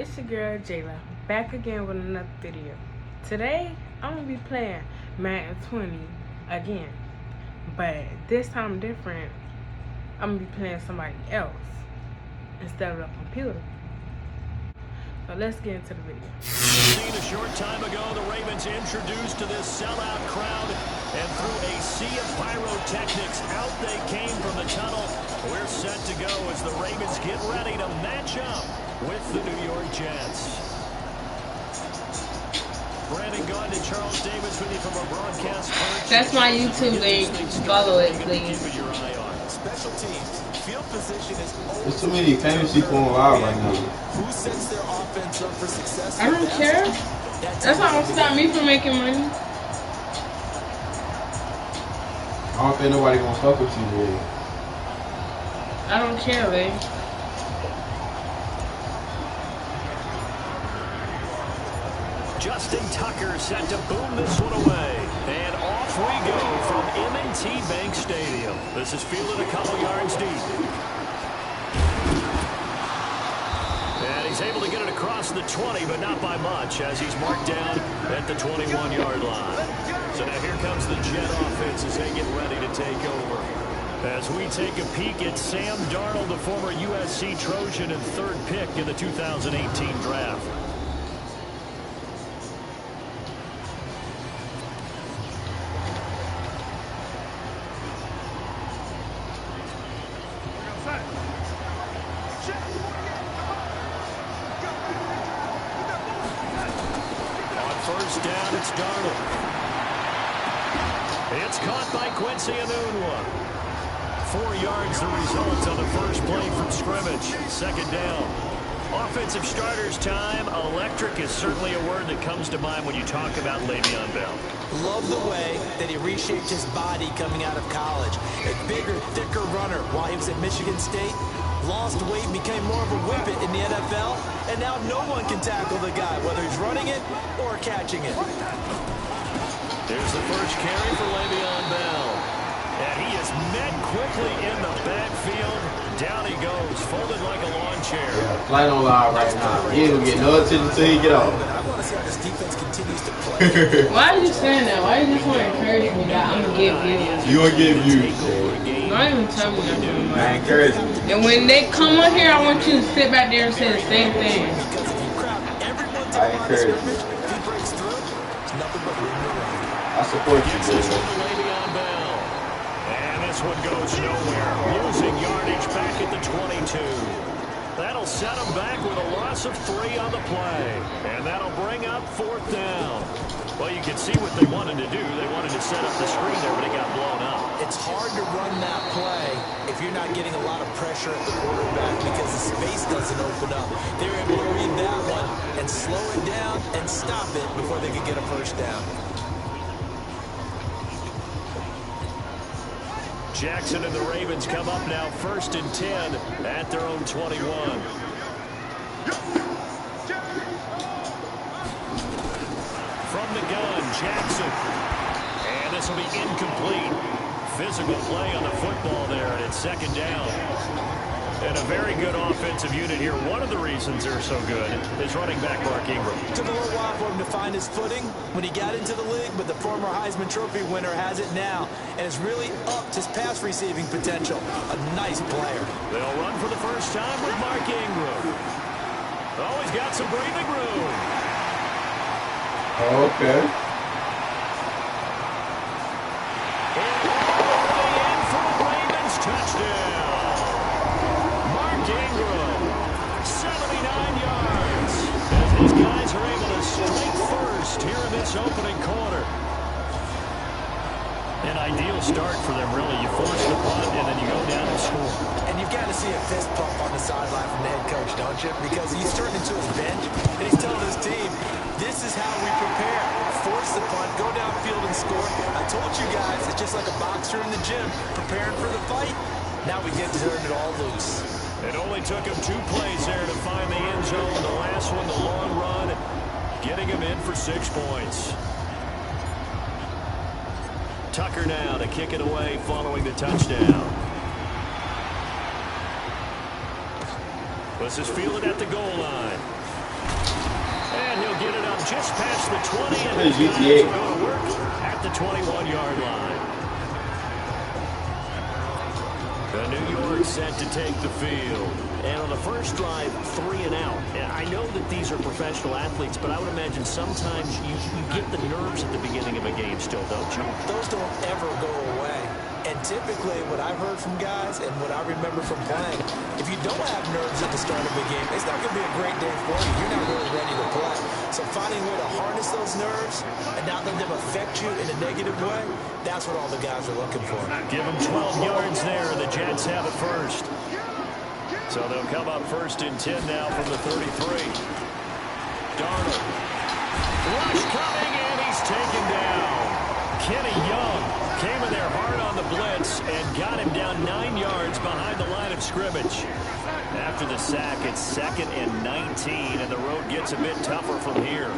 It's your girl Jayla, back again with another video. Today, I'm going to be playing Madden 20 again, but this time different. I'm going to be playing somebody else instead of a computer. So let's get into the video. Seen a short time ago, the Ravens introduced to this sellout crowd, and through a sea of pyrotechnics, out they came from the tunnel. We're set to go as the Ravens get ready to match up with the New York Jets. Brandon Gunn and Charles Davis with you from our broadcast. That's my YouTube link. Follow it, please. Special teams. Field position is There's too many famous people on live right now. who sets their offense up for success. I don't care. That's not gonna stop me from making money. I don't think nobody gonna fuck with you, really. I don't care, babe. Justin Tucker set to boom this one away. And off we go from M&T Bank Stadium. This is fielded a couple yards deep. And he's able to get it across the 20, but not by much, as he's marked down at the 21-yard line. So now here comes the Jet offense as they get ready to take over. As we take a peek at Sam Darnold, the former USC Trojan and third pick in the 2018 draft. First down, it's Darnold. It's caught by Quincy Enunwa. 4 yards the result on the first play from scrimmage. Second down. Offensive starters time. Electric is certainly a word that comes to mind when you talk about Le'Veon Bell. Love the way that he reshaped his body coming out of college. A bigger, thicker runner while he was at Michigan State. Lost weight, became more of a whippet in the NFL, and now no one can tackle the guy, whether he's running it or catching it. There's the first carry for Le'Veon Bell. And he is met quickly in the backfield. Down he goes, folded like a lawn chair. Yeah, flying on live right now. He ain't gonna get no attention until he get off. I want to see how this defense continues to play. Why are you saying that? Why you just want to encourage me that I'm going to get views? You gonna get views. Don't even tell me nothing. I encourage you. And when they come on here, I want you to sit back there and say the same thing. Because if you crowd everyone to I the line of encourage scrimmage, if he breaks through, it's nothing but room to run. I support you, Gets this one baby. to Le'Veon Bell. And this one goes nowhere. Losing yardage back at the 22. That'll set him back with a loss of 3 on the play. And that'll bring up 4th down. Well, you can see what they wanted to do. They wanted to set up the screen there, but it got blown up. It's hard to run that play if you're not getting a lot of pressure at the quarterback because the space doesn't open up. They were able to read that one and slow it down and stop it before they could get a first down. Jackson and the Ravens come up now 1st and 10 at their own 21. From the gun, Jackson. And this will be incomplete. Physical play on the football there, and it's 2nd down. And a very good offensive unit here. One of the reasons they're so good is running back Mark Ingram. Took a little while for him to find his footing when he got into the league, but the former Heisman Trophy winner has it now and has really upped his pass receiving potential. A nice player. They'll run for the first time with Mark Ingram. Oh, he's got some breathing room. Okay. And for the Ravens, touchdown. Mark Ingram, 79 yards. As these guys are able to strike first here in this opening quarter. An ideal start for them, really. You force the punt, and then you go down and score. And you've got to see a fist pump on the sideline from the head coach, don't you? Because he's turning to his bench, and he's telling his team, this is how we prepare. Force the punt, go downfield and score. I told you guys, it's just like a boxer in the gym, preparing for the fight. Now we get to turn it all loose. It only took him 2 plays there to find the end zone. The last one, the long run, getting him in for 6 points. Tucker now to kick it away following the touchdown. This is fielded at the goal line. And he'll get it up just past the 20, and Hey, his guys GTA. will go to work at the 21-yard line. The New York set to take the field. And on the first drive, 3 and out. I know that these are professional athletes, but I would imagine sometimes you get the nerves at the beginning of a game still, don't you? Those don't ever go away. And typically, what I've heard from guys and what I remember from playing, if you don't have nerves at the start of a game, it's not going to be a great day for you. You're not really ready to play. So finding a way to harness those nerves and not let them affect you in a negative way, that's what all the guys are looking for. Give them 12 yards there. The Jets have it first. So they'll come up first and 10 now from the 33. Darnold. Rush coming, and he's taken down. Kenny Young came in there hard on the blitz and got him down 9 yards behind the line of scrimmage. After the sack, it's 2nd and 19, and the road gets a bit tougher from here.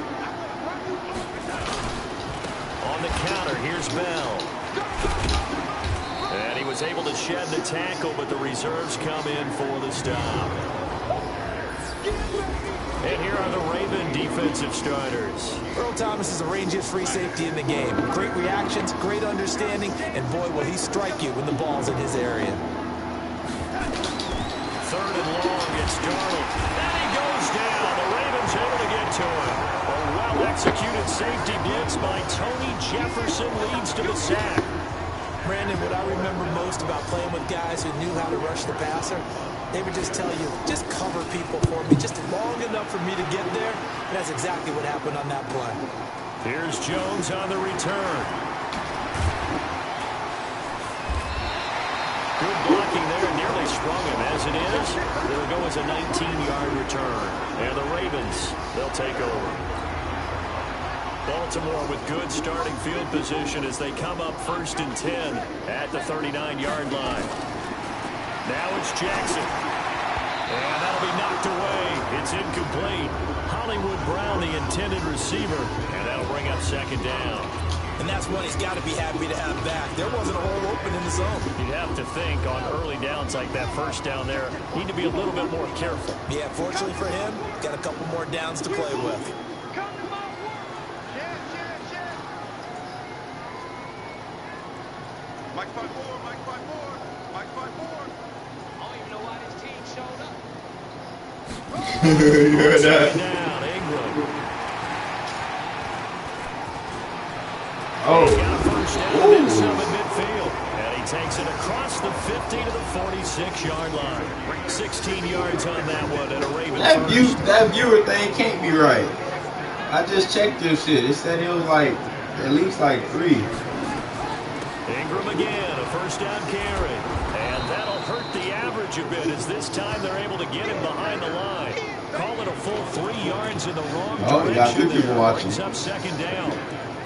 On the counter, here's Bell. And he was able to shed the tackle, but the reserves come in for the stop. And here are the Raven defensive starters. Earl Thomas is the rangiest free safety in the game. Great reactions, great understanding, and boy, will he strike you when the ball's in his area. 3rd and long, it's Darnold. And he goes down. The Ravens able to get to him. A well-executed safety blitz by Tony Jefferson leads to the sack. Brandon, what I remember most about playing with guys who knew how to rush the passer, they would just tell you, just cover people for me, just long enough for me to get there. And that's exactly what happened on that play. Here's Jones on the return. Good blocking there, nearly sprung him. As it is, it'll go as a 19-yard return. And the Ravens, they'll take over. Baltimore with good starting field position as they come up 1st and 10 at the 39-yard line. Now it's Jackson. And that'll be knocked away. It's incomplete. Hollywood Brown, the intended receiver, and that'll bring up 2nd down. And that's what he's got to be happy to have back. There wasn't a hole open in the zone. You'd have to think on early downs like that first down there, need to be a little bit more careful. Yeah, fortunately for him, got a couple more downs to play with. Mike 5-4, Mike 5-4, Mike 5-4. I don't even know why this team showed up. You heard that? Down, Ingram. Oh. He's got a first down and some at midfield. And he takes it across the 50 to the 46-yard line. 16 yards on that one and a Raven first. That viewer thing can't be right. I just checked this shit. It said it was like at least like 3. Ingram again, a first down carry. And that'll hurt the average a bit as this time they're able to get him behind the line. Call it a full 3 yards in the wrong direction. You got good people watching. Brings up 2nd down.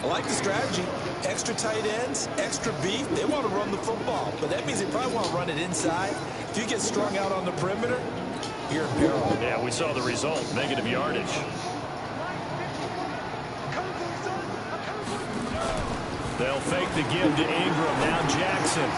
I like the strategy. Extra tight ends, extra beef. They want to run the football, but that means they probably want to run it inside. If you get strung out on the perimeter, you're in peril. Yeah, we saw the result, negative yardage. They'll fake the give to Ingram. Now Jackson.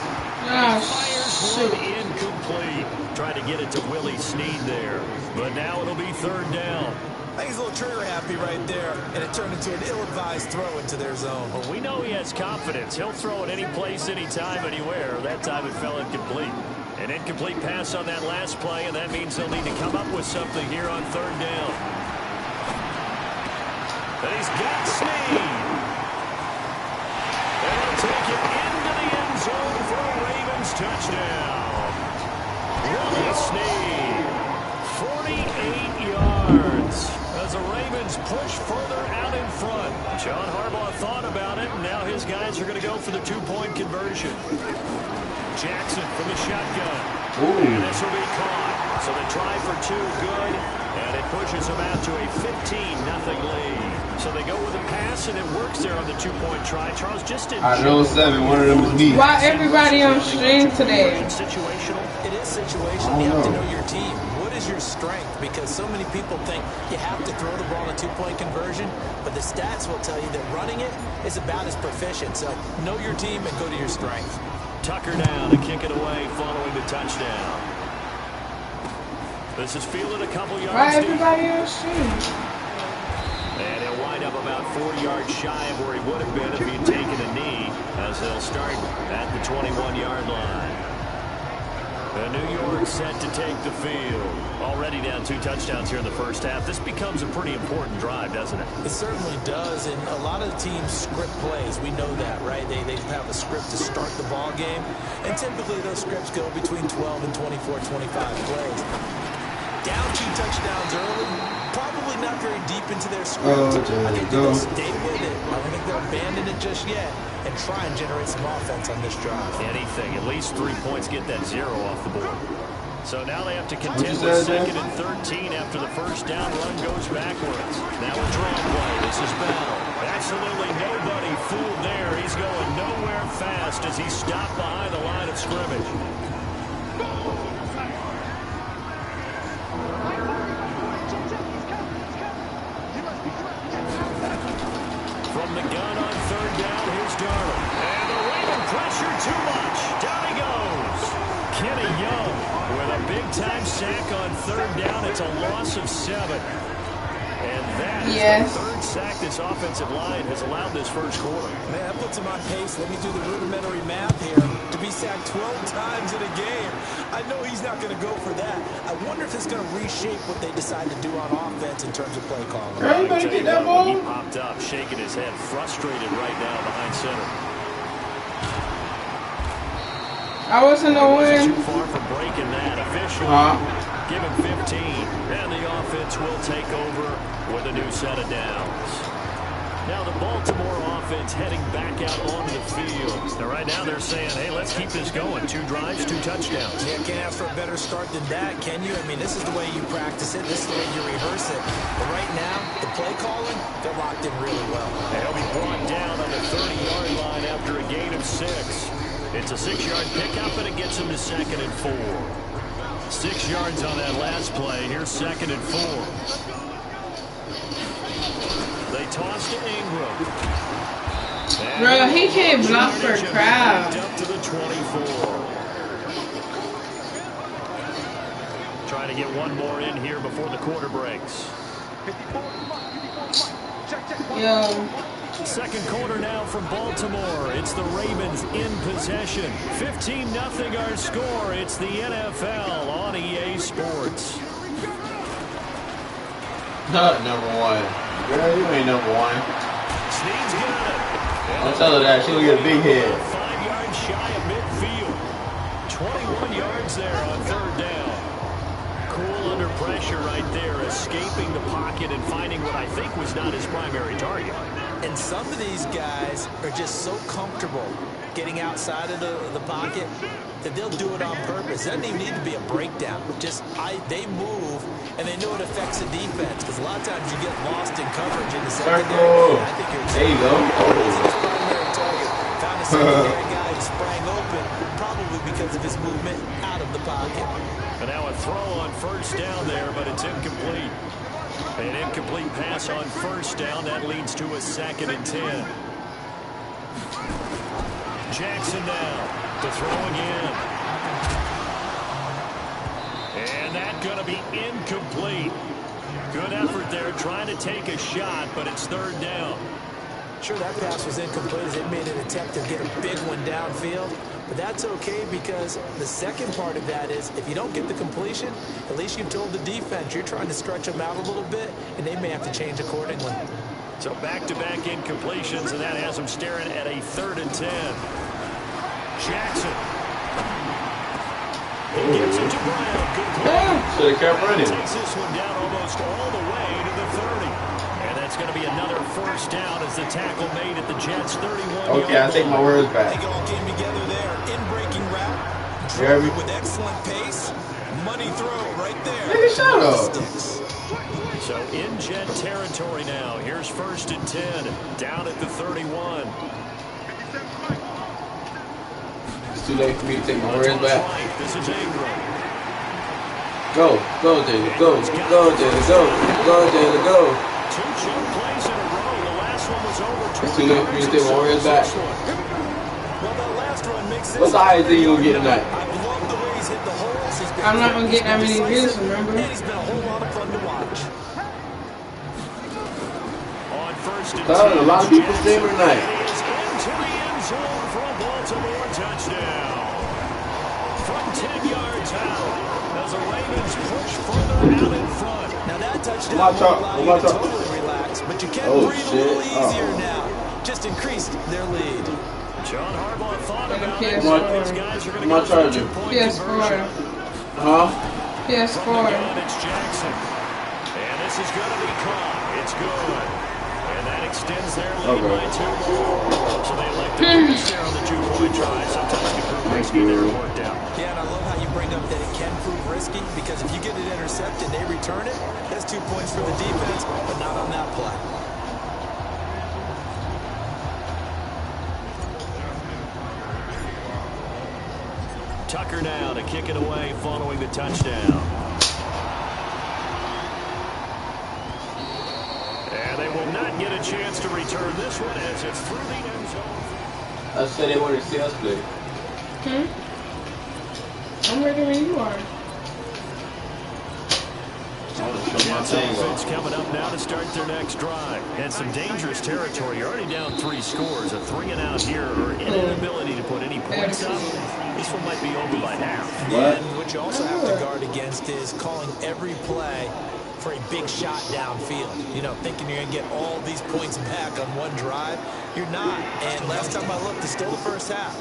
Fires one incomplete. Tried to get it to Willie Snead there. But now it'll be 3rd down. I think he's a little trigger happy right there, and it turned into an ill-advised throw into their zone. Well, we know he has confidence. He'll throw it any place, anytime, anywhere. That time it fell incomplete. An incomplete pass on that last play, and that means they'll need to come up with something here on 3rd down. And he's got Snead. And he'll take it into the end zone for a Ravens touchdown. Willie Snead, 48 yards. As the Ravens push further out in front. John Harbaugh thought about it, and now his guys are going to go for the 2-point conversion. Jackson from the shotgun. Ooh. And this will be caught. So the try for 2, good, and it pushes them out to a 15-0 lead. So they go with a pass, and it works there on the 2-point try. Charles just didn't. I know 7. One of them is me. Why everybody on stream today? Situational. It is situational. You have to know your team. What is your strength? Because so many people think you have to throw the ball in a 2-point conversion, but the stats will tell you that running it is about as proficient. So know your team and go to your strength. Tucker down to kick it away following the touchdown. This is fielded a couple yards Why deep. everybody on stream? And he'll wind up about 40 yards shy of where he would have been if he had taken a knee, as they'll start at the 21-yard line. And New York set to take the field. Already down 2 touchdowns here in the first half. This becomes a pretty important drive, doesn't it? It certainly does, and a lot of teams script plays. We know that, right? They have a script to start the ball game, and typically those scripts go between 12 and 24, 25 plays. Down 2 touchdowns early, probably not very deep into their script. I think they'll stay with it. I don't think they'll abandon it just yet and try and generate some offense on this drive. Anything, at least 3 points, get that 0 off the board. So now they have to contend with 2nd and 13 after the first down run goes backwards. Now a draw play. This is Bell. Absolutely nobody fooled there. He's going nowhere fast as he's stopped behind the line of scrimmage. From the gun on 3rd down, here's Darnold. And the Raven pressure too much. Down he goes. Kenny Young with a big-time sack on 3rd down. It's a loss of 7. And that is the 3rd sack this offensive line has allowed this first quarter. Man, that puts him on pace. Let me do the rudimentary math here. To be sacked 12 times in a game, I know he's not going to go for that. I wonder if it's going to reshape what they decide to do on offense in terms of play calling. He popped up, shaking his head, frustrated right now behind center. I wasn't a win. Too far from breaking that officially. Give him 15, and the offense will take over with a new set of downs. Now the Baltimore offense heading back out onto the field. Now right now they're saying, hey, let's keep this going. 2 drives, 2 touchdowns. Yeah, can't ask for a better start than that, can you? I mean, this is the way you practice it. This is the way you rehearse it. But right now, the play calling, they're locked in really well. And he'll be brought down on the 30-yard line after a gain of 6. It's a 6-yard pickup, and it gets him to 2nd and 4. 6 yards on that last play. Here's 2nd and 4. They toss to Ingram. Bro, he can't block for crowd. Up to the 24. Trying to get one more in here before the quarter breaks. Yo. 2nd quarter now from Baltimore. It's the Ravens in possession. 15-0 our score. It's the NFL on EA Sports. Not number 1. Girl, you ain't number 1. Snead's got it. Don't tell her that. She'll get a big head. 5 yards shy of midfield. 21 yards there on 3rd down. Cool under pressure right there, escaping the pocket and finding what I think was not his primary target. And some of these guys are just so comfortable getting outside of the pocket that they'll do it on purpose. It doesn't even need to be a breakdown. They move, and they know it affects the defense. Because a lot of times you get lost in coverage in the secondary. I think there you go. His primary target. Found a secondary guy who sprang open, probably because of his movement out of the pocket. And now a throw on 1st down there, but it's incomplete. An incomplete pass on 1st down. That leads to a 2nd and 10. Jackson now to throw again. And that's going to be incomplete. Good effort there trying to take a shot, but it's 3rd down. Sure, that pass was incomplete as they made an attempt to get a big one downfield. But that's okay because the second part of that is if you don't get the completion, at least you've told the defense you're trying to stretch them out a little bit, and they may have to change accordingly. So back-to-back incompletions, and that has them staring at a 3rd and 10. Jackson. He gives it to Brown. Good play. Should have kept running. Takes this one down almost all the way to the 30. And that's going to be another 1st down as the tackle made at the Jets' 31-yard Okay, I take my words back. They all came together there. In-breaking route. Drove with excellent pace. Money throw right there. Hey, shut up. So in Jet territory now. Here's 1st and 10. Down at the 31. It's too late for me to take my words back. Right. This is Ingram. Go, Taylor, go, Taylor, go, Taylor, go. 2 jump plays in a row. The last one was over. It's too late for me to take my words back. Well, that last run makes sense. What's the highest thing you're going to get tonight? I love the way he's hit the holes. I'm not going to get that many views, remember? And he's been a whole lot of fun to watch. first and 10. A lot of people streaming And tonight. he is into the end zone for a Baltimore touchdown. From 10 yards out, as the Ravens push further out in front. Now that touchdown My won't top, allow my you to top. totally relax, but you can Oh, breathe a shit. little easier Uh-oh. now. Just increased their lead. John Harbaugh thought Like a about it. PS4. These guys are going to My go for a charger. 2-point PS4. conversion. Huh? From the PS4. gun, it's Jackson. And this is going to be caught. It's good. And that extends their lead by 2 more. So they elect to finish there on the 2-point try. Sometimes can prove risky. They were worked out. Yeah, and I love how you bring up that it can prove risky, because if you get it intercepted, they return it. That's 2 points for the defense, but not on that play. Tucker now to kick it away following the touchdown. And they will not get a chance to return this one as it's through the end zone. I said they wanted to see us play. I'm ready when you are. Jets offense coming up now to start their next drive. And some dangerous territory. You're already down 3 scores. A 3 and out here, or an inability to put any points up. This one might be over by half. What? And what you also have to guard against is calling every play for a big shot downfield. You know, thinking you're going to get all these points back on one drive. You're not. And last time I looked, it's still the first half.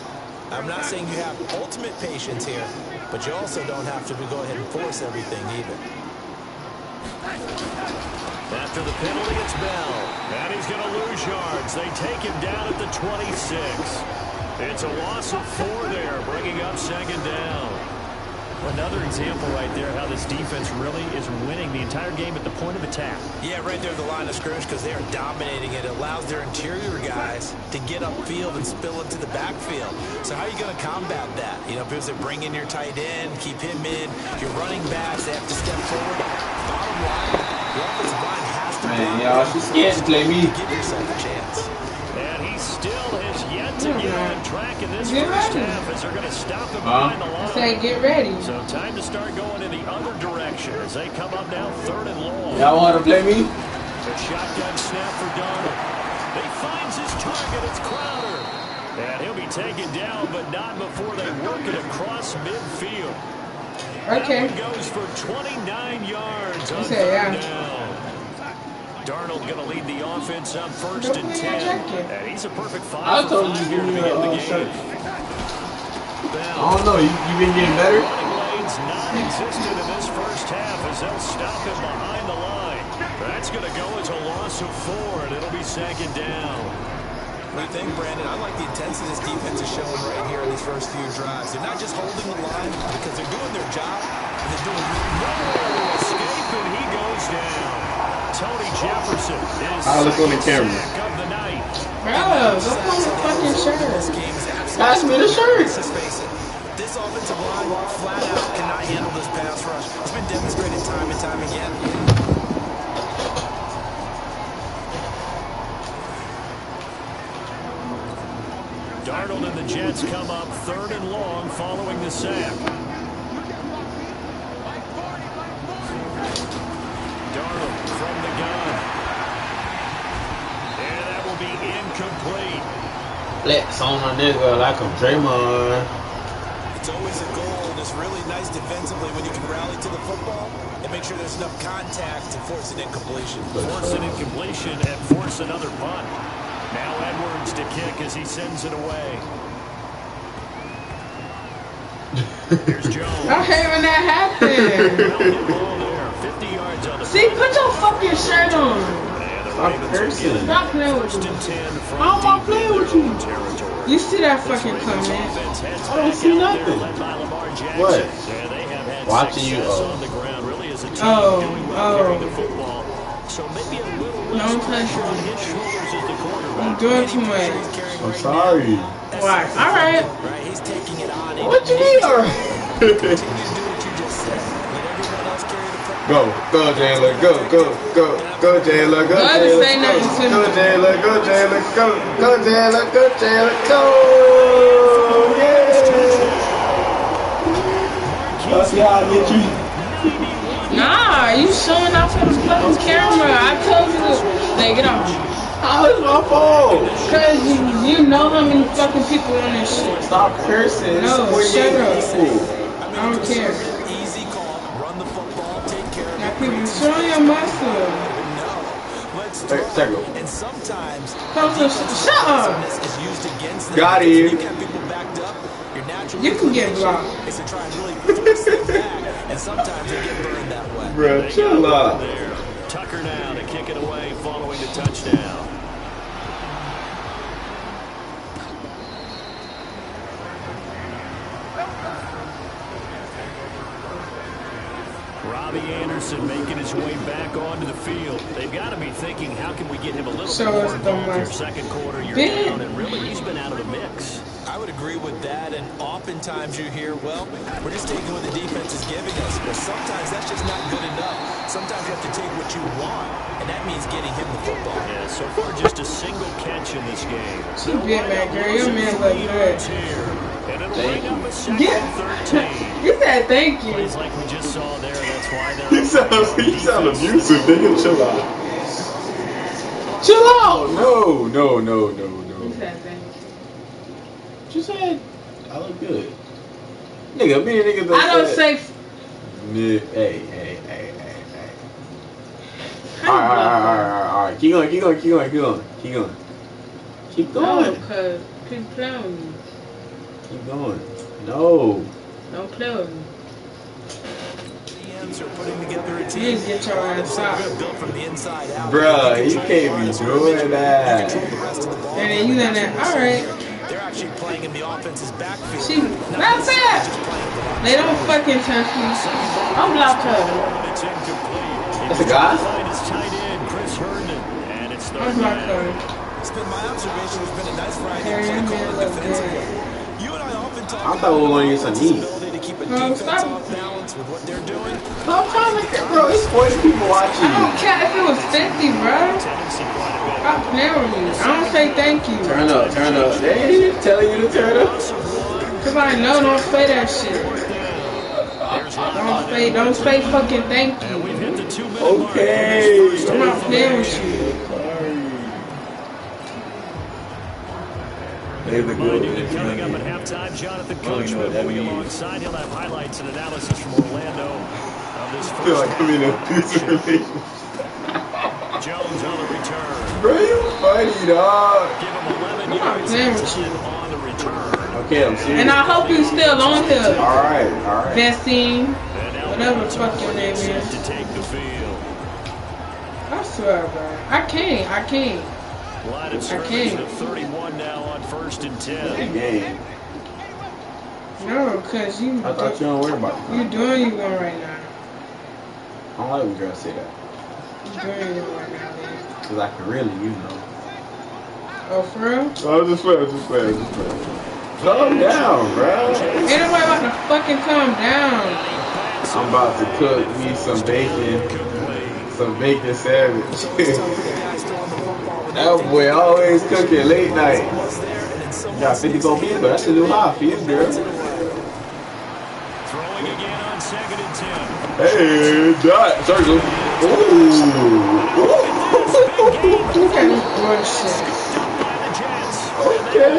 I'm not saying you have ultimate patience here, but you also don't have to go ahead and force everything either. After the penalty, it's Bell. And he's going to lose yards. They take him down at the 26. It's a loss of 4 there, bringing up 2nd down. Another example right there how this defense really is winning the entire game at the point of attack. Yeah, right there at the line of scrimmage, because they are dominating it. It allows their interior guys to get upfield and spill into the backfield. So how are you going to combat that? You know, because they bring in your tight end, keep him in. Your running backs, they have to step forward. Bottom line, the offensive line has to Man, y'all, she's scared to play me. give yourself a chance. And he still has yet to get on track in this Get first ready. half as they're going to stop him behind the I line. say get ready. So time to start going in the other direction as they come up now 3rd and long. Y'all want to play me? The shotgun snap for Donald. He finds his target. It's Crowder. And he'll be taken down, but not before they work it across midfield. Okay. That one goes for 29 yards on Okay, 3rd yeah. down. Darnold going to lead the offense up 1st and Don't put 10. your jacket. And he's a perfect I 5 for told 5 you to here give to me begin the a game. shirt. Bell. I don't know. You been getting better? Running lanes non-existent in this first half as they'll stop him behind the line. That's going to go as a loss of 4, and it'll be 2nd down. What do you think, Brandon? I like the intensity this defense is showing right here in these first few drives. They're not just holding the line because they're doing their job, but they're doing Escape, and he goes down. Tony Jefferson is I'll look on the camera. sack of the night. Bro, go put the fucking This shirt. game is Pass me the shirt. Let's just face it. This offensive line flat out cannot handle this pass rush. It's been demonstrated time and time again. Darnold and the Jets come up 3rd and long following the sack. Darnold from the gun. And that will be incomplete. Flex on a nigga like a Draymond. It's always a goal, and it's really nice defensively when you can rally to the football and make sure there's enough contact to force an incompletion. Force an incompletion and force another punt. Now Edwards to kick as he sends it away. Here's Jones. I hate when that happens. Ball there, 50 yards on the See, put your fucking shirt on. And the Stop Ravens cursing. again. Stop playing with 1st me. and 10 from I don't want to deep play in with their you. own territory. You see that This fucking Ravens comment? offense heads I don't back see out there, nothing. led by Lamar Jackson. What? And they have had Watching you, success on the ground, really, as a team Oh, doing well carrying the oh. football. So maybe a little No, less I'm pressure on touching. his shoulders as the quarterback. I'm doing too much. I'm sorry. Why? All right. Right? He's taking it on. What you mean? Continue to do what you just said. Let everyone else carry the football. Go, Jayla, go, Jayla, go, Go to say nothing to me. go, Jayla, go, Jayla, go, yeah. Let's see how I get you. Nah, you showing off on the fucking camera. I told you to. Hey, get off. How is my fault? Cause you know how many fucking people on this shit. Stop cursing. No, It's shut 48 up. people. I don't care. Easy call. Run the football. Take care of Now it. people show your muscle. Let's Circle. And sometimes Shut up. is used against them. Got Because you. when you got people backed up, your natural You can get inclination blocked. is to try and really force them back. And sometimes they get burned that way. Bro, chill out. There. Tucker now to kick it away following the touchdown. Robbie Anderson making his way back onto the field. They've got to be thinking, how can we get him a little So bit more it's the involved here? most Second quarter, you're big. down, and really, he's been out of the mix. I would agree with that, and oftentimes you hear, well, we're just taking what the defense is giving us. Well, sometimes that's just not good enough. Sometimes you have to take what you want, and that means getting him the football. Yeah, so far just a single catch in this game. She bit back, girl. Your man look good. And it'll Thank bring up you. a second Yeah. and 13. You said thank you. Plays like we just saw there, that's why they're You sound abusive, nigga. Chill out. Chill out. No. You said thank you. What you said? I look good. Nigga, me and niggas I don't say. Hey. Alright. Keep going. Keep No, going. because people play with me. Keep going. No. Don't play with me. GMs are putting together a You team. need to get your ass out. Built from the inside out. Bruh, you can't be doing that. Control the rest of the ball. And then you done that. All right. They're actually playing in the offense's backfield. She not bad. They don't fucking touch me. I'm blocked her. It's incomplete. That's a guy? Find his tight end, Chris Herndon, and it's third I'm blocked down. her. It's been my observation. There's been a nice variety Harry, of your play man calling look defensively. good. You and I often talk I thought we were gonna get some offense's eat. ability to keep a No, defense stop. off balance with what they're doing. I'm trying to get, bro. It's 40 people watching. I don't care if it was 50, bro. Tendency quite a bit. Stop playing with me. I don't say thank you. Turn up. They telling you to turn up. Cause I know don't say that shit. Don't say fucking thank And we've you. hit the 2-minute mark. Okay. I'm not playing with you. They the good. Reminding you coming up at halftime, Jonathan Coach know what that will be means. alongside. He'll have highlights and analysis from Orlando of this I feel first like I'm in a abusive relationship. Jones on the return. Bro, you funny, dog. Give him 11 I'm not yards playing with you. on the return. Okay, I'm serious. And I hope you still on here. Alright. Vestine. And now Whatever the Alberto fuck your name set is. to take the field. I swear, bro. I can't. Line of scrimmage can't. of 31 now on 1st and 10. That game. No, cause you I thought you don't worry about you it. doing you one right now. I don't like when girls say that. You doing you one right now, man. Cause I can really, you know. Oh, for real? I'm just playing. Calm down, bro. Ain't nobody about to fucking calm down. I'm about to cook me some bacon sandwich. That boy always cooking late night. You got 54 minutes, but that's a new high for you, girl. Throwing again on 2nd and 10. Hey, dot, circle. Look at this bullshit. Okay.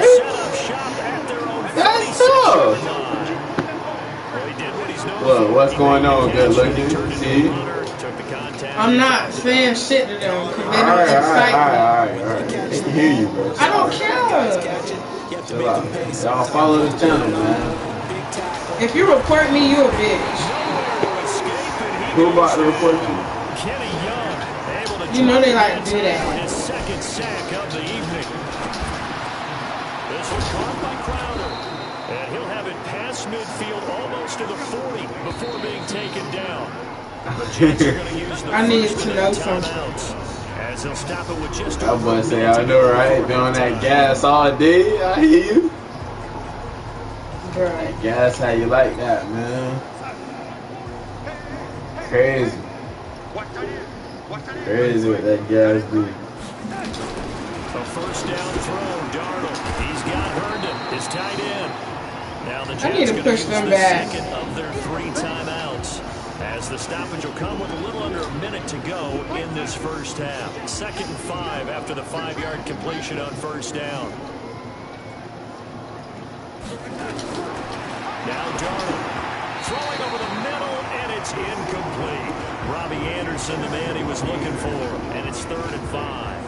That's tough. Well, what's going on, good looking? See? I'm not saying shit to them because they don't excite me. Alright. They can hear you, bro. I don't care. Chill out. Y'all follow the channel, man. If you report me, you a bitch. Who about to report you? You know they like to do that. His second sack of the evening. This one caught by Crowder. And he'll have it past midfield almost to the 40 before being taken down. The Jets are going to use the I need first to of know the something. timeouts, as they'll stop it with just That over boy a say, minute I to know, go. right? Been on that gas all day. I hear you. Bruh. Gas how you like that, man. Crazy. Crazy what that gas do. A first down throw, Darnold. He's got Herndon, his tight end. Now the I need Jets to gonna push use them the back. second of their 3 timeouts. as the stoppage will come with a little under a minute to go in this first half. 2nd and 5 after the 5-yard completion on first down. Now Darnold throwing over the middle, and it's incomplete. Robbie Anderson, the man he was looking for, and it's 3rd and 5.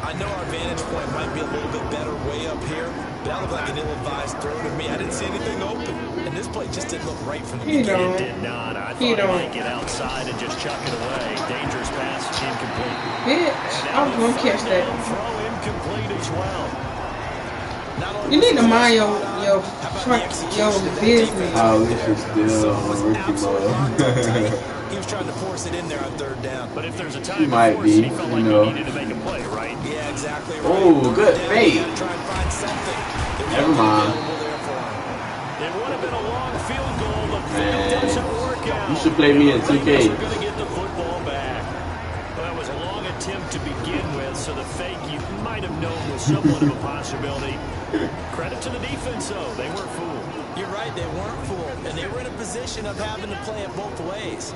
I know our vantage point might be a little bit better way up here, but that looked like an ill-advised throw to me. I didn't see anything open, and this play just didn't look right from the beginning. It did not. I thought he might get outside and just chuck it away. Dangerous pass, incomplete. Bitch, I was going to catch that. Throw incomplete as well. You need to mind your business. Oh, this is still on rookie mode. He was trying to force it in there on 3rd down. But if there's a He time might to force it, be, he felt you like know. he needed to make a play, right? Yeah, exactly right. Oh, good fade. Try and find something. Never mind. It would have been a long field goal. The Man, field doesn't work out. you should play me in 2K. Ravens are going to get the football back. Well, that was a long attempt to begin with, so the fake you might have known was somewhat of a possibility. Credit to the defense, though. They weren't fooled. You're right, they weren't fooled, and they were in a position of having to play it both ways.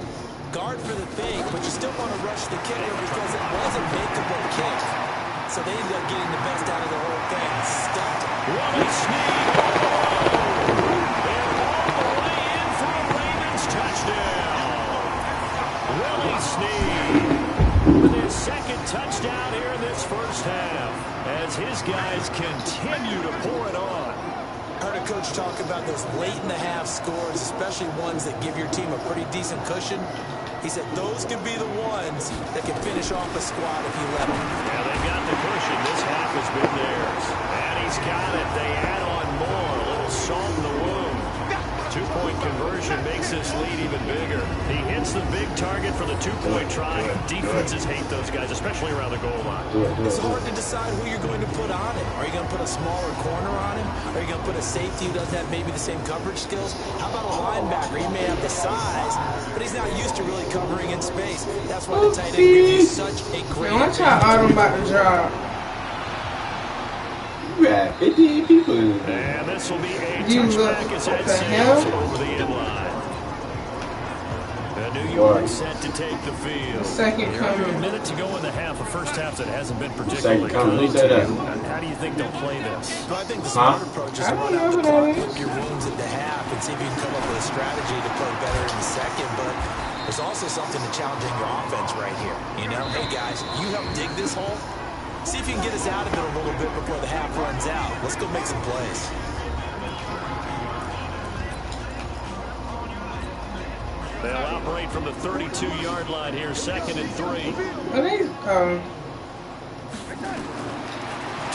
Guard for the fake, but you still want to rush the kicker because it was a makeable kick. So they ended up getting the best out of the whole thing. Stuffed it. Willie Snead. And all the way in for a Ravens touchdown. Willie Snead with his 2nd touchdown here in this first half as his guys continue to pour it on. Heard a coach talk about those late-in-the-half scores, especially ones that give your team a pretty decent cushion. He said those could be the ones that can finish off a squad if you let them. Yeah, they've got the cushion. This half has been theirs. And he's got it. They add on more. A little salt in the wound. 2-point conversion makes this lead even bigger. He hits the big target for the 2-point try. Defenses hate those guys, especially around the goal line. It's hard to decide who you're going to put on him. Are you going to put a smaller corner on him? Are you going to put a safety who doesn't have maybe the same coverage skills? How about a linebacker? He may have the size, but he's not used to really covering in space. That's why the tight end gives you such a great Man, watch how Autumn about to drop. You got 58 people in it. And this will be a You touchback as that what the sails hell? over the end line. New York set to take the field. Second You're under a coming. minute to go in the half. A first half that hasn't been Second particularly coming. Who good. said that? How do you think they'll play this? Well, I think the smart approach is I to don't run out know the who that clock, is. cook your wounds at the half, and see if you can come up with a strategy to play better in the second. But there's also something to challenging your offense right here. You know, hey, guys, you help dig this hole. See if you can get us out of it a little bit before the half runs out. Let's go make some plays. They'll operate from the 32-yard line here, 2nd and 3. Are they?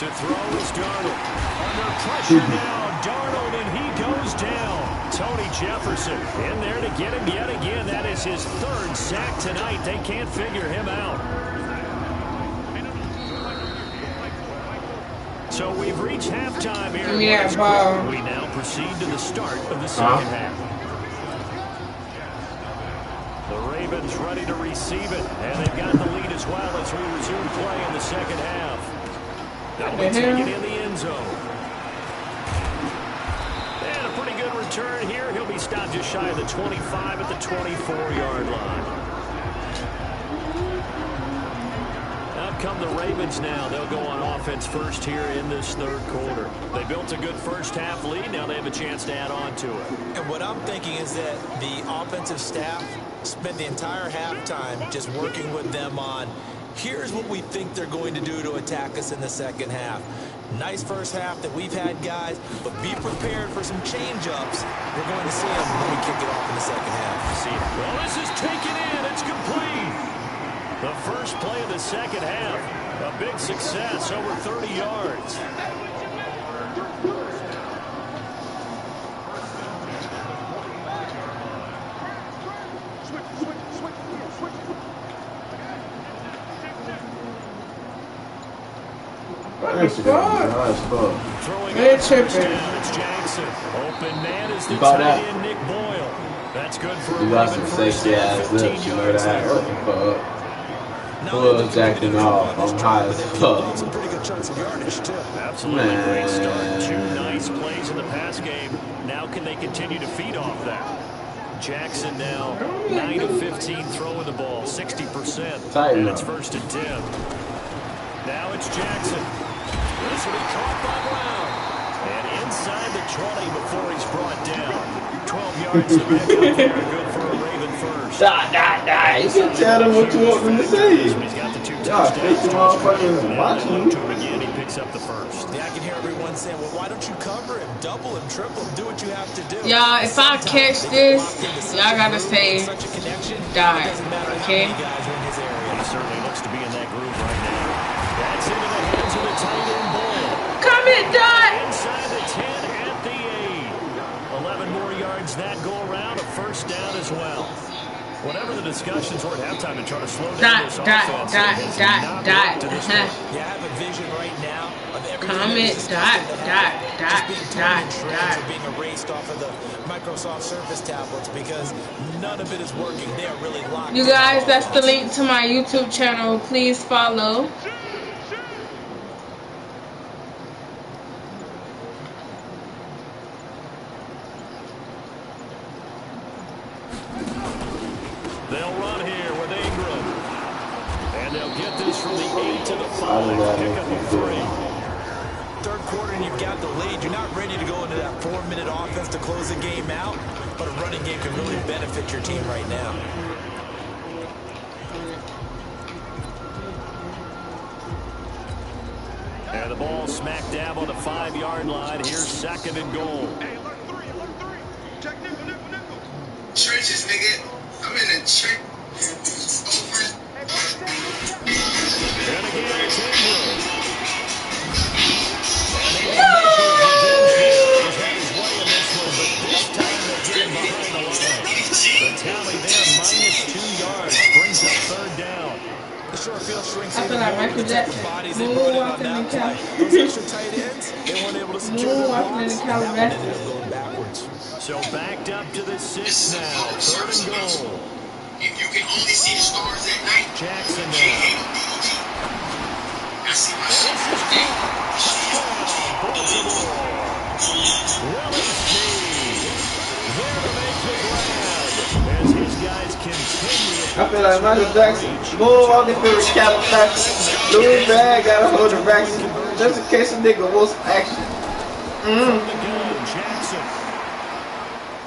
To throw is Darnold. Under pressure now, Darnold, and he goes down. Tony Jefferson in there to get him yet again. That is his 3rd sack tonight. They can't figure him out. So we've reached halftime here. Yeah, ball. We now proceed to the start of the second half. The Ravens ready to receive it, and they've got the lead as well as we resume play in the second half. They'll be taken in the end zone. And a pretty good return here. He'll be stopped just shy of the 25 at the 24-yard line. Out come the Ravens now. They'll go on offense first here in this 3rd quarter. They built a good first half lead. Now they have a chance to add on to it. And what I'm thinking is that the offensive staff spent the entire halftime just working with them on, here's what we think they're going to do to attack us in the second half. Nice first half that we've had, guys, but be prepared for some change-ups. We're going to see them when we kick it off in the second half. See, well, this is taken in. It's complete. The first play of the second half. A big success, over 30 yards. Nice ball. Throwing They're out first tripping. down, it's Jackson. Open man is the You caught tight that? end, Nick Boyle. That's good for a You got Raven some first sexy down, ass 15 lips, you know yards that. there. What the fuck? Pull jacking off. I'm high as fuck. Some pretty good chunks of yardage, too. Absolutely Man. great start. 2 nice plays in the pass game. Now can they continue to feed off that? Jackson now 9 of 15 throwing the ball, 60%. Tighten And it's up. 1st and 10. Now it's Jackson. This will be caught by Brown. And inside the 20 before he's brought down. 12 yards to pick up there. Good for a Raven first. You can tell them what you want them to say. He's got the 2 Y'all fake touchdowns. motherfuckers watching you. To him again, he picks up the first. Yeah, I can hear everyone saying, well, why don't you cover him, double him, triple him, do what you have to do. Y'all, if I catch this, y'all gotta say die, okay? He certainly looks to be in that groove right now. That's into the hands of the tight end ball. Come in, Dot! Inside the 10 at the 8. 11 more yards that go around, a first down as well. Whatever the discussions were at halftime to try to slow down this offense. Dot. Yeah, I have a vision right now of everything. Comment, dot. Being erased off of the Microsoft Surface tablets because none of it is working. They are really locked. You guys, that's the link to my YouTube channel. Please follow. They'll run here with Ingram. And they'll get this from the 8 to the 5. Pick up a 3. Third quarter and you've got the lead. You're not ready to go into that 4-minute offense to close the game out, but a running game can really benefit your team right now. And the ball smack dab on the 5-yard line. Here's 2nd and goal. Hey, alert 3. Check nickel. Trenches, nigga. I'm in the trench. And again, it's Ingram. I feel like Michael Jackson. Moonwalking in Cali. Moonwalking in Cali. So backed up to the 6 now. 3rd and goal. If you can only see the stars at night, Jackson you can't now. hate a BOG. I see my shit. Baltimore. Willie Snead. There to make the grab. As his guys continue. I feel like Michael Jackson, moonwalking through the California, Louis bag, gotta hold the racks, just in case a nigga wants action. From the gun, Jackson.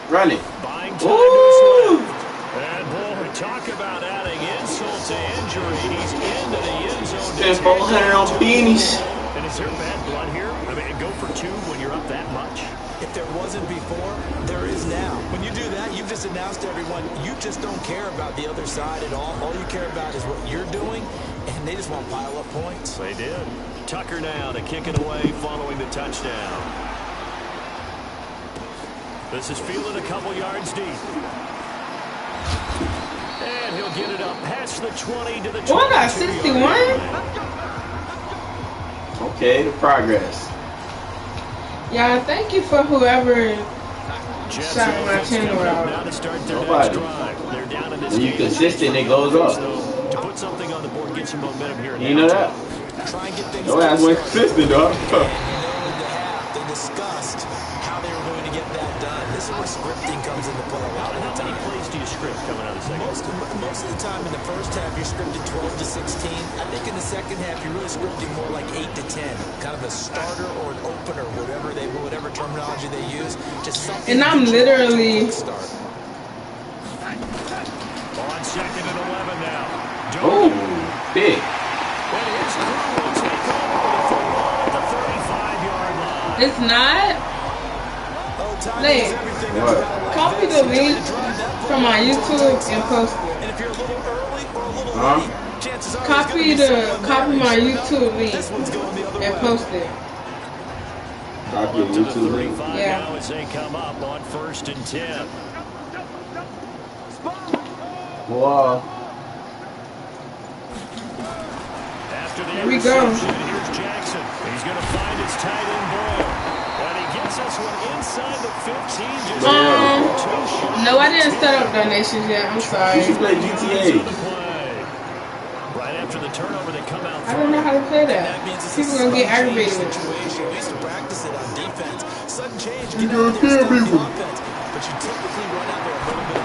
Running. Buying time Woo! and boy, talk about adding insult to injury. He's into the end zone. Spent 400 on beanies. And is there bad blood here? I mean, go for 2 when you're up that much. If there wasn't before, there is now. When you do that, you've just announced to everyone, you just don't care about the other side at all. All you care about is what you're doing, and they just want to pile up points. They did. Tucker now to kick it away following the touchdown. This is fielded a couple yards deep. And he'll get it up past the 20 to the 20. Oh, I got 61. Okay, the progress. Yeah, thank you for whoever Jets shot my offense channel coming up out. now to start their Nobody. next drive. They're down in this When you game. consistent, it goes up. To put something on the board, get some momentum here. You know that? Try and get things Your ass went consistent, dog. They discussed how they were going to get that done. This is where scripting comes into play a lot of the How many time. plays do you script coming out of the second? Most of the time in the first half, you're scripted 12 to 16. I think in the second half, you're really scripting more like 8 to 10. Kind of a starter or an opener, whatever terminology they use. Just something. And I'm literally. Start. On 2nd and 11 now. Oh, big. And his crew will take over with the football at the 35-yard line. It's not. Like, What? copy the link from my YouTube and post it. And if you're a little early or a little Huh? late, chances are Copy my YouTube link this one's going the other and way. post it. Copy your To the YouTube link. 35 Yeah. now as they come up on 1st and 10. Wow. After the Here we go. interception, here's Jackson. He's going to find his tight end Boyle. And he gets us one inside the 15. Just No, I didn't set up donations yet. I'm You sorry. should play to the GTA. play. Right after the turnover, they come out I don't know how to play that. That means it's People a gonna get sudden change aggravated with it. situation. We used to practice it on defense. Sudden change, You get out gonna there, kill start the people. offense. But you typically run out there a little bit of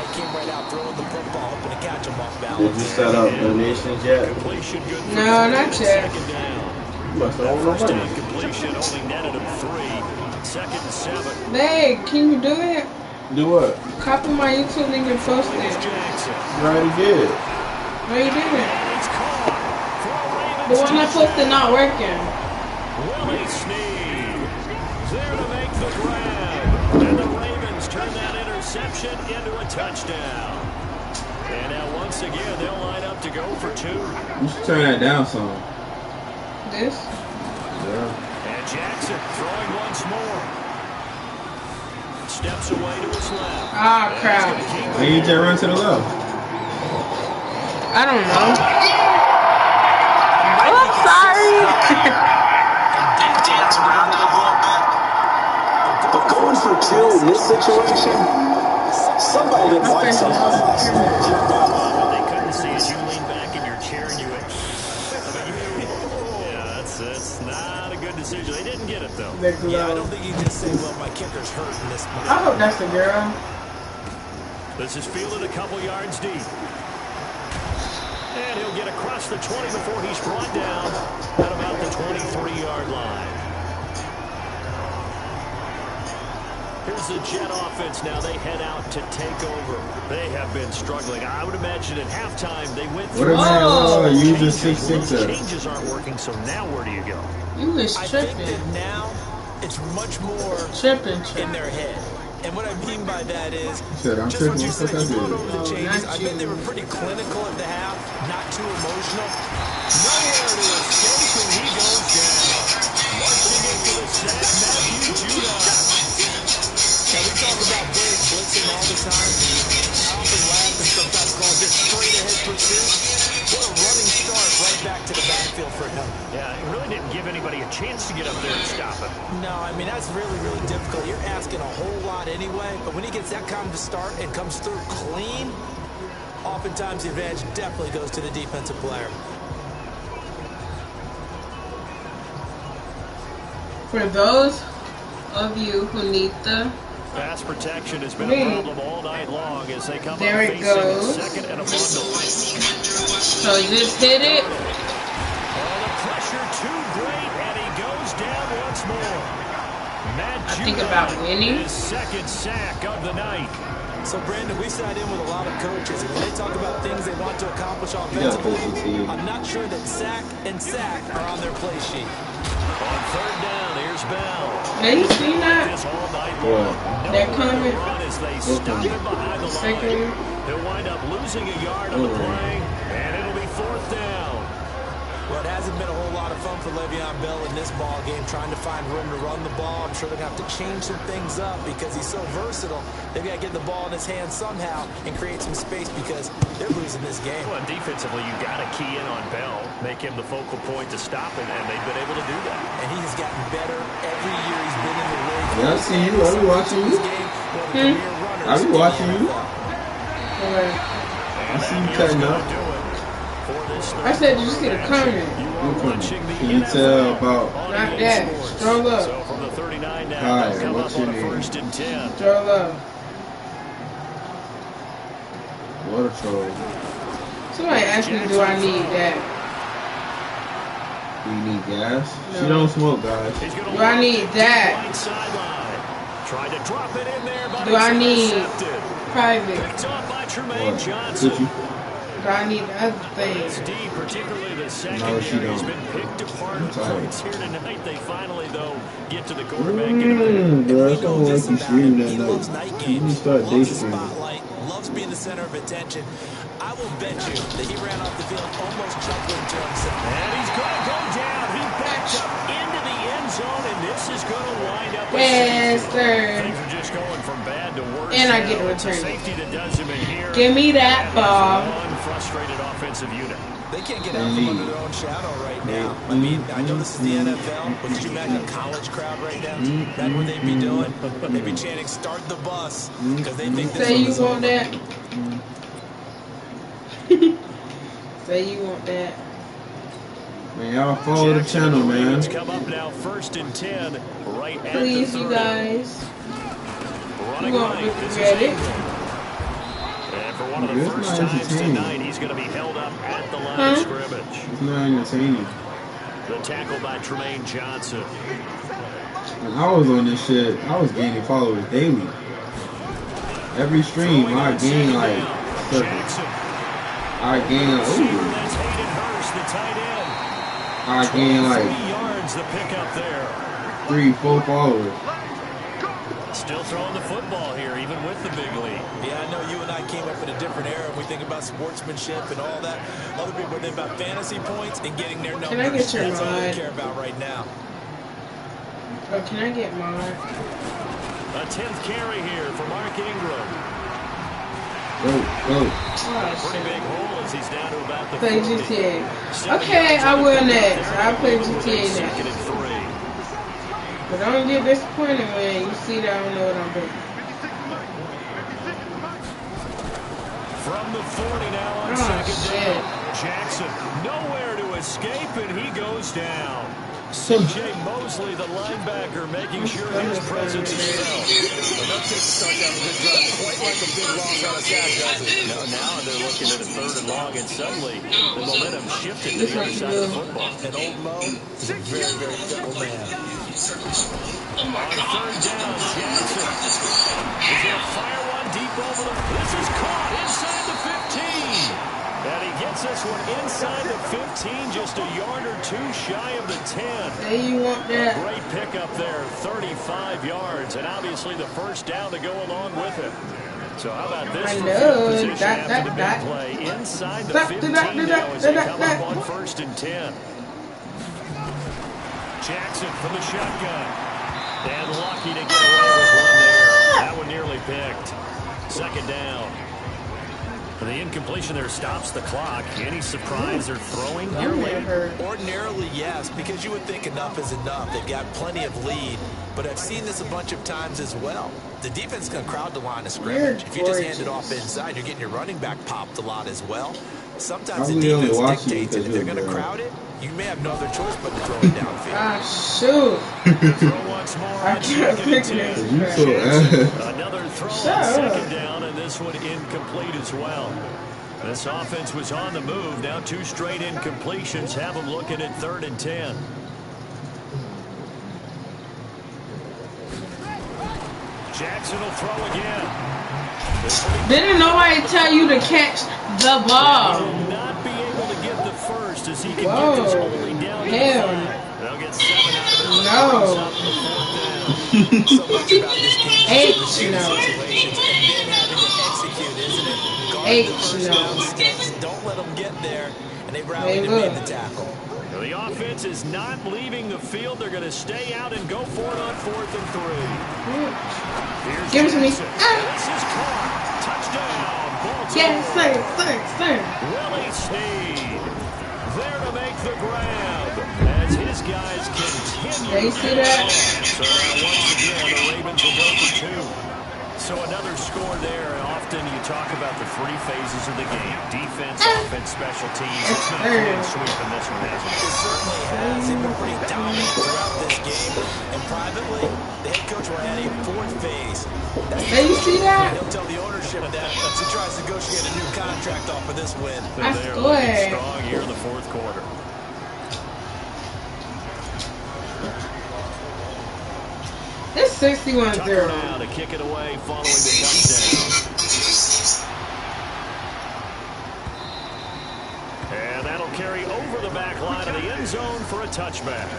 guy came right out throwing the football, hoping to catch him off Did balance. you set up donations yet? Completion good for No, 3 not on yet. 2nd down. You must have That owned no first money. down completion only netted him 3. 2nd and 7. Hey, can you do it? Do what? Copy my YouTube link and post It's it. Jackson. You already did. No, you didn't. He's caught for a Ravens The one I posted not working. Willie Snead is there to make the grab. And the Ravens turn that interception into a touchdown. And now once again, they'll line up to go for 2. You should turn that down some. This? Yeah. And Jackson throwing once more. Steps away to his left. Ah, crap. Why you just run to the left? I don't know. Oh, sorry. Dance around it a little bit. But going for 2 in this situation, somebody didn't like something. What they couldn't see is you lean back in your chair and you went, yeah, that's not a good decision. They didn't get it, though. Yeah, I don't think you just say, well, my kicker's hurt in this moment. I hope that's the girl. This is fielded a couple yards deep. And he'll get across the 20 before he's brought down at about the 23-yard line. Here's the Jet offense now. They head out to take over. They have been struggling. I would imagine at halftime they went through. Oh, use a changes. 6-6er. Changes aren't working, so now where do you go? You was I think that tripping. now it's much more Tripping. in their head. And what I mean by that is, Said, I'm just what tripping. you said, What the you fuck I went over the did? changes. Not I think you. they were pretty clinical at the half, not too emotional. Nowhere to escape, and he goes down. Marching into the sack, Matthew Judah. Now, we talk about players blitzing all the time. I often laugh and sometimes call it just straight-ahead pursuit. What a running start right back to the backfield for him. Yeah, it really didn't give anybody a chance to get up there and stop him. No, I mean, that's really, really difficult. You're asking a whole lot anyway, but when he gets that kind of a start and comes through clean, oftentimes the advantage definitely goes to the defensive player. For those of you who need the Pass protection has been a problem all night long as they come There up it facing goes. 2nd and a bundle. So just hit it. Oh, the pressure too great, and he goes down once more. Matt I think Judah, about winning. his 2nd sack of the night. So, Brandon, we sat in with a lot of coaches, and when they talk about things they want to accomplish offensively, I'm not sure that sack and sack are on their play sheet. On 3rd down, here's Bell. Now you seen that? This all night What? long. That Nowhere to comment? run as they stop him behind the Second. line. He'll wind up losing a yard on the play, and it'll be 4th down. Well, it hasn't been a whole lot of fun for Le'Veon Bell in this ball game, trying to find room to run the ball. I'm sure they're going to have to change some things up because he's so versatile. They've got to get the ball in his hands somehow and create some space because they're losing this game. Well, defensively, you've got to key in on Bell, make him the focal point to stop him, and they've been able to do that. And he has gotten better every year he's been in the league. Yeah, I see you. I be watching you. I be watching you. I see you cutting up. I said, did you see the comment? Can you tell about Not that. Stroll up. So from the 39 now, Hi, they'll come what's up on your a name? 1st and 10. Stroll up. what a troll? Somebody asked me, do I need that? Do you need gas? No. She don't smoke, guys. He's gonna Do I need that? right sideline. Tried to drop it in there, but Do I it's need intercepted. private? Picked off by Tremaine What? Johnson. Could you? Do I need the other It's thing? deep, particularly the No, secondary she has don't. been picked apart. I'm tired. Points here tonight. They finally, though, get to the quarterback. Get him there. Bro, We I know don't like this you about streaming him. He that loves night. night You games, start day loves the streaming. spotlight, loves being the center of attention. I will bet you that he ran off the field almost chuckling to himself. And he's going to go down. He backed up into the end zone, and this is going to wind up a Yes, safety. sir. Things are just going from bad to worse. And I get to now. It's a return it. safety that does him in here. Give me that And ball. one frustrated offensive unit. They can't get out from under their own shadow right now. I mean, I know this is the NFL, but could you imagine a college crowd right now? That's what they'd be doing. They'd be chanting, "Start the bus," because they think this Say one you is want over. that. Say you want that. Man, y'all follow the Jackson channel, and the man. Ravens come up now 1st and 10, right at Please, the you 30. guys. Running You want right, me this to is get it? Ingram. one of the first times tonight he's going to be held up at the line of scrimmage. It's not entertaining. The tackle by Tremaine Johnson. When I was on this shit, I was gaining followers daily. Every stream, I gained like Jackson. I gained like, ooh. That's Hayden Hurst, the tight end. I gained like 3 yards the pickup there. 3-4 followers. Still throwing the football here, even with the big lead. Yeah, I know you and I came up in a different era. We think about sportsmanship and all that. Other people think about fantasy points and getting their numbers. Can I get your That's all we mod? care about right now. Oh, can I get mod? A 10th carry here for Mark Ingram. Go. Oh, Pretty big shit. hole as he's down to about the Play 40. GTA. Okay, I will next. I'll play GTA Second next. and 3. But don't get disappointed when you see that I don't know what I'm doing. From the 40 now on Oh, second shit. down. Jackson nowhere to escape, and he goes down. C.J. Mosley, the linebacker, making sure his presence is felt. The no chance to start down a good drive. Quite like a big loss on a sack, does it? Now they're looking at a 3rd and long, and suddenly the momentum shifted to the other side of the football. And old Mo is a very, very fickle man. On 3rd down, Jackson is going to fire one deep over the... This is caught inside the 15. And he gets this one inside the 15, just a yard or two shy of the 10. Say you want that. Great pickup there, 35 yards, and obviously the first down to go along with it. So how about this I for know. field position after the That. big play inside the 15 now as they come up on 1st and 10. Jackson from the shotgun. And lucky to get away with one there. That one nearly picked. 2nd down. The incompletion there stops the clock. Any surprise or throwing here late? Ordinarily, yes, because you would think enough is enough. They've got plenty of lead, but I've seen this a bunch of times as well. The defense can crowd the line of scrimmage. If you just hand it off inside, you're getting your running back popped a lot as well. Sometimes the defense dictates it. If they're going to crowd it, you may have no other choice but to throw it downfield. Ah, shoot. Throw once more I on can't 2nd pick and 10. this. Another throw on 2nd down, and this one incomplete as well. This offense was on the move. Now 2 straight incompletions have them looking at 3rd and 10. Jackson will throw again. Didn't nobody tell you to catch the ball? He will not be able to get the first as he can Whoa. get this only down to the Hell. 5. They'll get 7 out of it. No. So much about this game H, is the no. situations and then having to execute, isn't it? Guard H, the first no. down sticks. Don't let them get there, and they rallied They and made will. the tackle. Now, the offense is not leaving the field. They're going to stay out and go for it on 4th and 3. Here's Give it to me. Jackson. Ah. This is caught. Touchdown, Baltimore. Yes, sir. Willie Snead there to make the grab as his guys continue. Yeah, you see that? So now once again, the Ravens will go for 2. So another score there. Often you talk about the 3 phases of the game: defense, offense, special teams. It's been a clean sweep in this one, hasn't it? It certainly has. They've been pretty dominant throughout this game. And privately, the head coach will add a 4th phase. Hey, you see that? He'll tell the ownership that as he tries to negotiate a new contract off of this win. I They're swear. looking strong here in the 4th quarter. It's 61-0. Tucker now to kick it away following the touchdown. And that'll carry over the back line of the end zone for a touchback.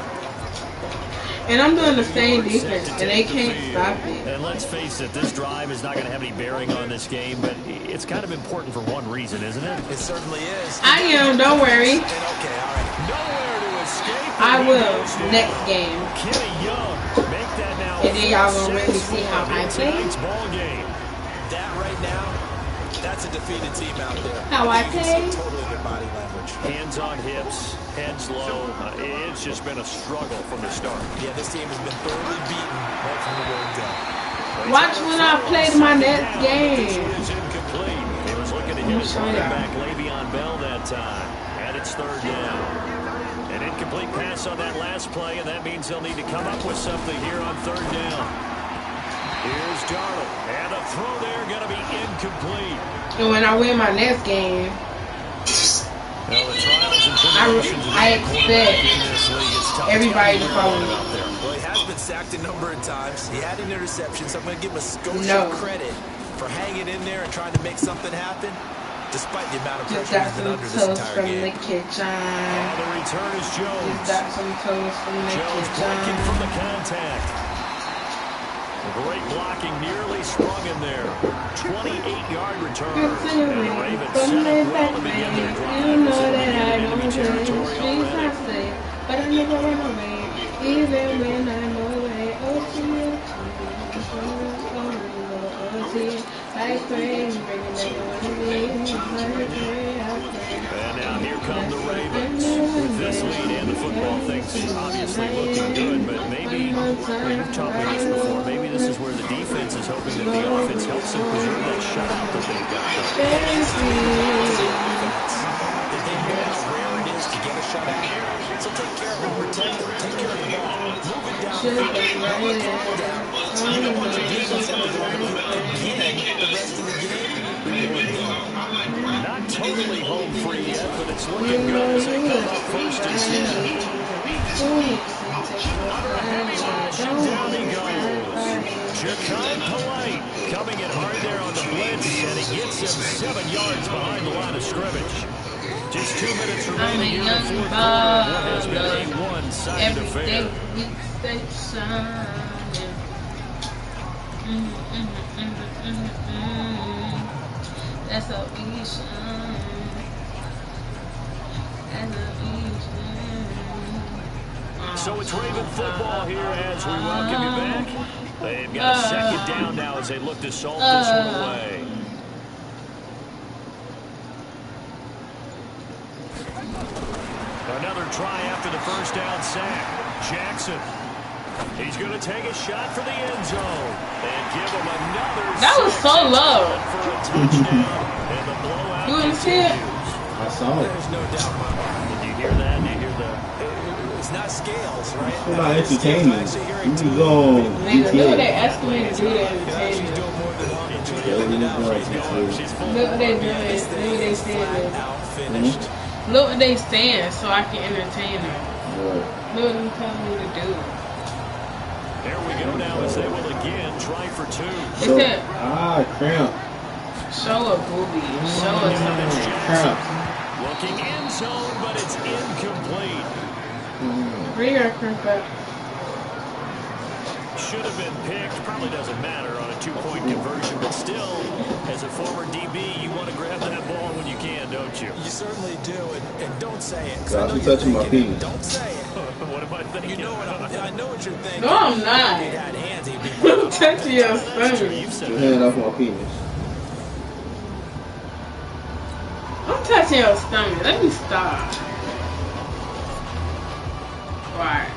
And I'm doing the same defense, and they can't stop it. And let's face it, this drive is not going to have any bearing on this game, but it's kind of important for one reason, isn't it? It certainly is. I am, don't worry. Okay, all right. Nowhere to escape. I will next game. Kenny Young make that now. And then y'all gonna really see how I play. Tonight's ball game. That right now, that's a defeated team out there. How I You can play? see totally their body language. Hands on hips, heads low. It's just been a struggle from the start. Yeah, this team has been thoroughly beaten right from the word go. Watch when I played my next game. It's incomplete. He was looking to hit his running back Le'Veon Bell that time. And it's 3rd down. An incomplete pass on that last play, and that means they'll need to come up with something here on 3rd down. Here's Darnold. And a throw there going to be incomplete. And when I win my next game, Well, the trials and tribulations I expect in this league, it's tough everybody to to follow me. out there. Well, he has been sacked a number of times. He had an interception, so I'm going to give him a Scotia No. credit for hanging in there and trying to make something happen, despite the amount of Just pressure got he's been some under this toast entire from the game. kitchen. The return is Just Jones. got some toast from the Jones breaking from the kitchen. contact. Great blocking, nearly sprung in there. 28-yard return. And the Ravens set up well to begin their drive. You know that I Enemy don't play the territory streets already. I say, but I never run away, even when I'm away. I pray, And now here come the Ravens. With this lead and the football, things obviously looking good, but maybe, we've talked about this before, maybe this is where the defense is hoping that the offense helps them preserve that shutout that they've got. They know how rare it is to get a shutout. So take care of it, protect them, take care of the ball, move it downfield, never down. You don't want your defense to have to go on the field again the rest of the game. Not totally home free yet, but it's looking good as they come up first and 10. Under a heavy rush, and down he goes. Ja'Kai Polite coming in hard there on the blitz, and he gets him 7 yards behind the line of scrimmage. Just 2 minutes remaining here in the fourth quarter. What has been a one-sided affair. That's a vision. So it's Raven football here as we welcome you back. They've got a second down now as they look to salt this one away. Another try after the first down sack. Jackson. He's going to take a shot for the end zone and give him another. That was so low. For a touchdown, and the blowout You didn't see it? I saw it. There's no doubt about it. Did you hear that? Did you hear the? It's not scales, right? It's not entertainment. You can go on Nigga, look what they GTA. asking me to do to entertain She's you. doing more than one. Yeah, we need more GTA. She's full. Look what they doing. Look what they saying. Out finished. Look what they saying so I can entertain them. Yeah. Look what they telling me to do. There we go now as they will again try for 2. They So, said, cramp. show a booby. Show us something. Cramp. Looking end zone, but it's incomplete. Bring your crimp up. Should have been picked. Probably doesn't matter on a 2-point conversion, but still, as a former DB, you want to grab that ball when you can, don't you? You certainly do, and don't say it. 'Cause Gosh, I know you're you're touching my thinking it. penis. Don't say it. What am I thinking? You know what I know what you're thinking. No, I'm not. If he had hands, he'd be I'm touching your That's true. stomach. You've said Your that. hand off my penis. I'm touching your stomach. Let me stop. Right.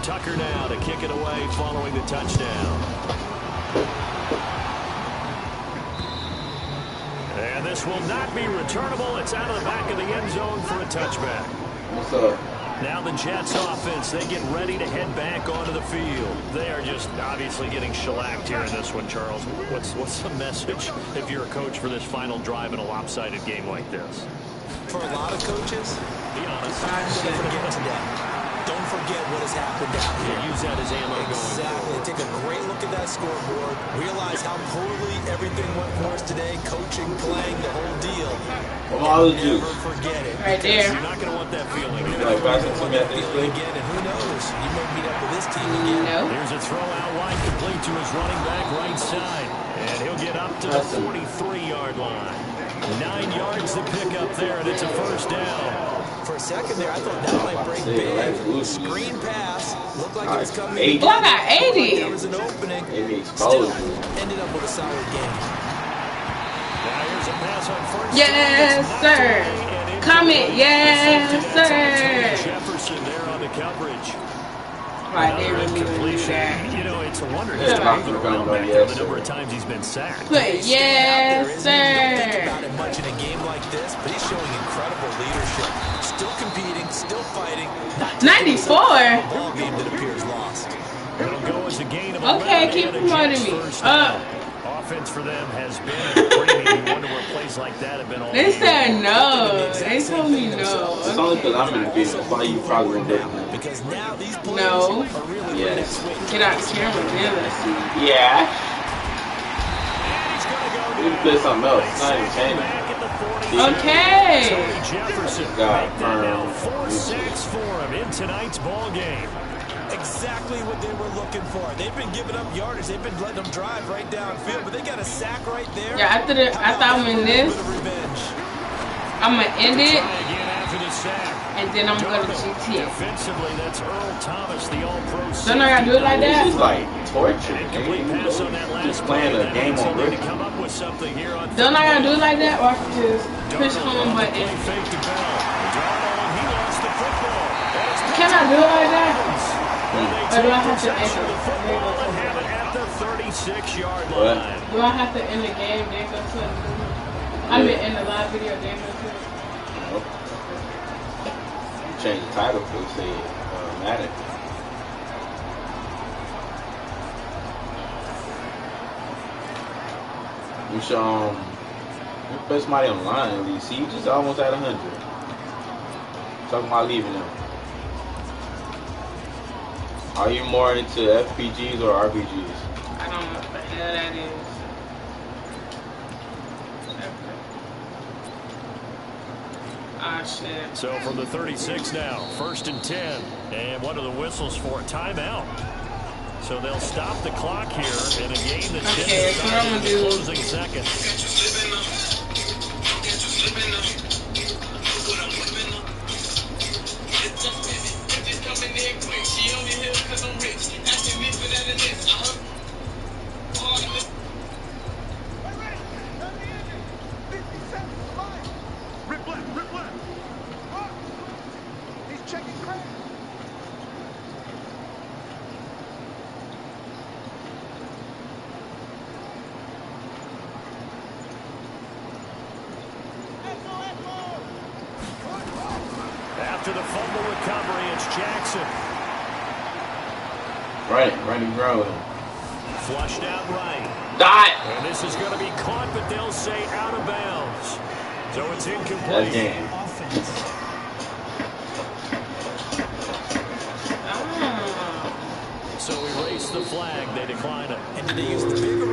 Tucker now to kick it away following the touchdown. And this will not be returnable. It's out of the back of the end zone for a touchback. What's up? Now the Jets offense, they get ready to head back onto the field. They are just obviously getting shellacked here in this one, Charles. What's the message if you're a coach for this final drive in a lopsided game like this? For a lot of coaches, Be honest. don't forget today. Don't forget what has happened out here. Use that as ammo going Exactly. forward. Take a great look at that scoreboard. Realize how poorly everything went for us today. Coaching, playing, the whole deal. All the juice. Never forget it. Right there. You're not going to want that feeling. Like back into that this Feeling week. again, and who knows? You may meet up with this team again. No. Here's a throw out wide complete to his running back right side. And he'll get up to the 43-yard line. 9 yards to pick up there, and it's a first down. For a second there, I thought that might break big. Screen pass. Looked like it was coming. Boy, I got 80. There was an opening. Maybe Still exposed. ended up with a solid game. Now here's a pass on first. Yes, sir. Comment, yes, sir. Jefferson there on the coverage. Right there, Another we do incompletion. that. You know, it's a wonder Yeah. he's not moving around back there the number of times he's been sacked. Put yes, Don't think sir. about it much in a game like this, but he's showing incredible leadership. Still competing, still fighting. Not 94. a ball game that appears lost. It'll go as a gain of Okay, 11 keep and a promoting Jets me. first Up. down. Offense for them has been a premium. You wonder where plays like like that have been all They game. said no. They told me no. It's only because I'm in the video. That's why you probably won't look at me. Because now these plays No. are really great at Yes. switch. Get out the camera, then let's see. Yeah. And he's going to go You can play something else. It's not even changing. back at the 40. Okay. Tony Jefferson. God, Make that now 4 firm. sacks for him in tonight's ball game. Exactly what they were looking for. They've been giving up yardage. They've been letting them drive right downfield, but they got a sack right there. Yeah, after I'm in this, I'm gonna end it, Try again after the sack. and then I'm gonna GT it. Defensively, that's Earl Thomas, the all-pro. Don't I gotta do it like This that? is like torture. Incomplete pass on that last Just playing play. a game on Ability Rick. to come up with something here on Don't I gotta do it like that, or I can just push home Play button? fake to Bell. Darnold, he lost the football. And it's Can I do it like that? Well, they Or do I take have to possession of enter? the football and have it at the 36-yard What? line. Do I have to end the game, then go to it? I mean, in the live video, then go to it. Nope. You change the title to say Madden. You show you put somebody on the line at least. See, you just almost at 100. Talking about leaving them. Are you more into FPGs or RPGs? I don't know what the hell that is. Ah, shit. So from the 36 now, 1st and 10. And one of the whistles for a timeout. So they'll stop the clock here in a game that's Okay, so what I'm gonna do. closing seconds. Catch you slipping up. Catch you slipping up. Look what I'm whipping up. It's just busy. Bitches coming in quick. She only here 'cause I'm rich. Asking me for that and this. Rip left, rip left. Oh, he's checking crack. After the fumble recovery, it's Jackson. Running, growing. Flushed out right. Dot! And this is going to be caught, but they'll say out of bounds. So it's That incomplete. game. Ah. So we raise the flag. They decline it. And did they use the bigger